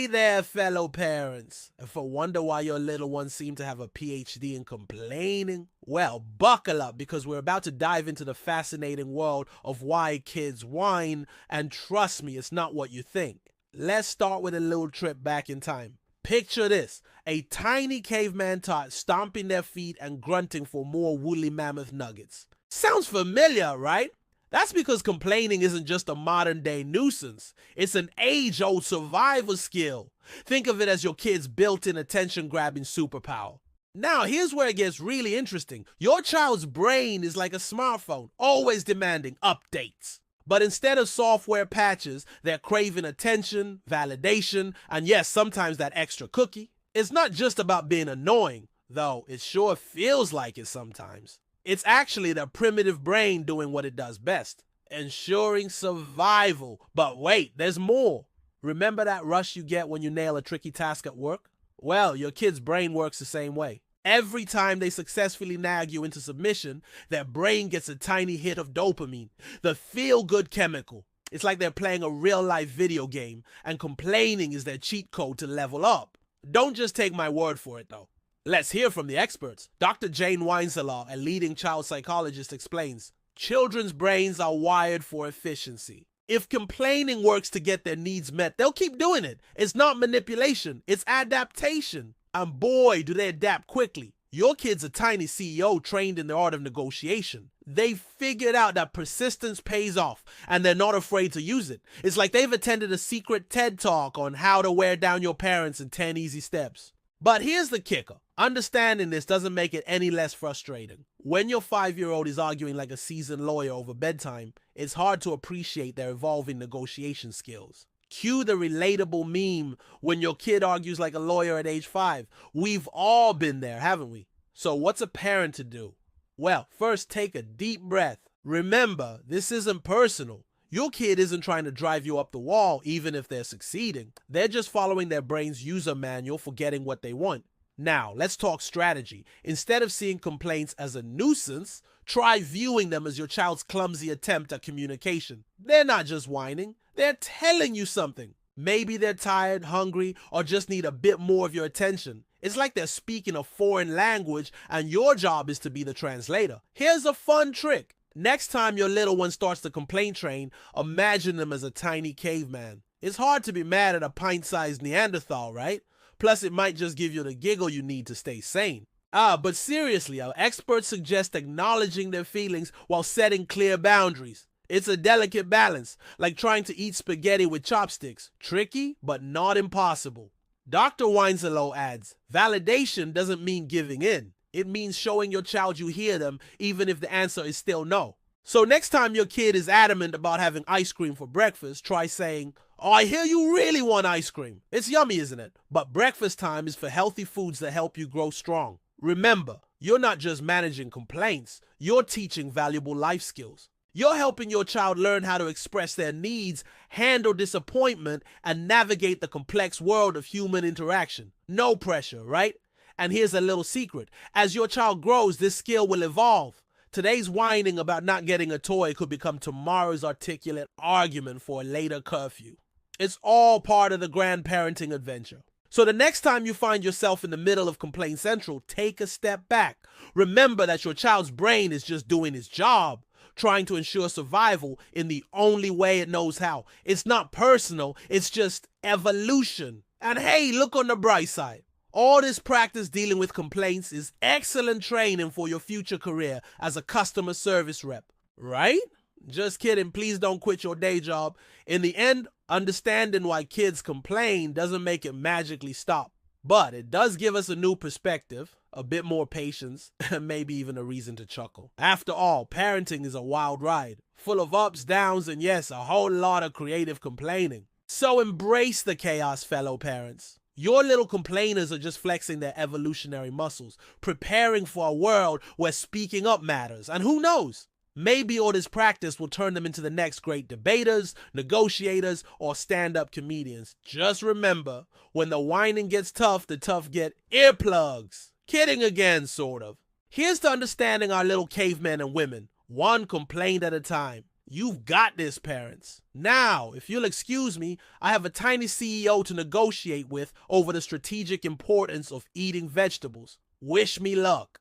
Hey there, fellow parents. If you wonder why your little ones seem to have a PhD in complaining, well, buckle up because we're about to dive into the fascinating world of why kids whine, and trust me, it's not what you think. Let's start with a little trip back in time. Picture this, a tiny caveman tot stomping their feet and grunting for more woolly mammoth nuggets. Sounds familiar, right? That's because complaining isn't just a modern day nuisance. It's an age-old survival skill. Think of it as your kid's built-in attention-grabbing superpower. Now, here's where it gets really interesting. Your child's brain is like a smartphone, always demanding updates. But instead of software patches, they're craving attention, validation, and yes, sometimes that extra cookie. It's not just about being annoying, though it sure feels like it sometimes. It's actually the primitive brain doing what it does best, ensuring survival. But wait, there's more. Remember that rush you get when you nail a tricky task at work? Well, your kid's brain works the same way. Every time they successfully nag you into submission, their brain gets a tiny hit of dopamine, the feel-good chemical. It's like they're playing a real-life video game, and complaining is their cheat code to level up. Don't just take my word for it, though. Let's hear from the experts. Dr. Jane Whines, a leading child psychologist, explains, children's brains are wired for efficiency. If complaining works to get their needs met, they'll keep doing it. It's not manipulation, it's adaptation. And boy, do they adapt quickly. Your kid's a tiny CEO trained in the art of negotiation. They've figured out that persistence pays off, and they're not afraid to use it. It's like they've attended a secret TED Talk on how to wear down your parents in 10 easy steps. But here's the kicker. Understanding this doesn't make it any less frustrating. When your 5-year-old is arguing like a seasoned lawyer over bedtime, it's hard to appreciate their evolving negotiation skills. Cue the relatable meme when your kid argues like a lawyer at age 5. We've all been there, haven't we? So what's a parent to do? Well, first take a deep breath. Remember, this isn't personal. Your kid isn't trying to drive you up the wall even if they're succeeding. They're just following their brain's user manual for getting what they want. Now, let's talk strategy. Instead of seeing complaints as a nuisance, try viewing them as your child's clumsy attempt at communication. They're not just whining, they're telling you something. Maybe they're tired, hungry, or just need a bit more of your attention. It's like they're speaking a foreign language and your job is to be the translator. Here's a fun trick. Next time your little one starts the complaint train, imagine them as a tiny caveman. It's hard to be mad at a pint-sized Neanderthal, right? Plus, it might just give you the giggle you need to stay sane. But seriously, our experts suggest acknowledging their feelings while setting clear boundaries. It's a delicate balance, like trying to eat spaghetti with chopsticks. Tricky, but not impossible. Dr. Whines adds, validation doesn't mean giving in. It means showing your child you hear them, even if the answer is still no. So next time your kid is adamant about having ice cream for breakfast, try saying, oh, I hear you really want ice cream. It's yummy, isn't it? But breakfast time is for healthy foods that help you grow strong. Remember, you're not just managing complaints, you're teaching valuable life skills. You're helping your child learn how to express their needs, handle disappointment, and navigate the complex world of human interaction. No pressure, right? And here's a little secret. As your child grows, this skill will evolve. Today's whining about not getting a toy could become tomorrow's articulate argument for a later curfew. It's all part of the grandparenting adventure. So the next time you find yourself in the middle of Complaint Central, take a step back. Remember that your child's brain is just doing its job, trying to ensure survival in the only way it knows how. It's not personal, it's just evolution. And hey, look on the bright side. All this practice dealing with complaints is excellent training for your future career as a customer service rep, right? Just kidding, please don't quit your day job. In the end, understanding why kids complain doesn't make it magically stop. But it does give us a new perspective, a bit more patience, and maybe even a reason to chuckle. After all, parenting is a wild ride, full of ups, downs, and yes, a whole lot of creative complaining. So embrace the chaos, fellow parents. Your little complainers are just flexing their evolutionary muscles, preparing for a world where speaking up matters. And who knows? Maybe all this practice will turn them into the next great debaters, negotiators, or stand-up comedians. Just remember, when the whining gets tough, the tough get earplugs. Kidding again, sort of. Here's to understanding our little cavemen and women, one complaint at a time. You've got this, parents. Now, if you'll excuse me, I have a tiny CEO to negotiate with over the strategic importance of eating vegetables. Wish me luck.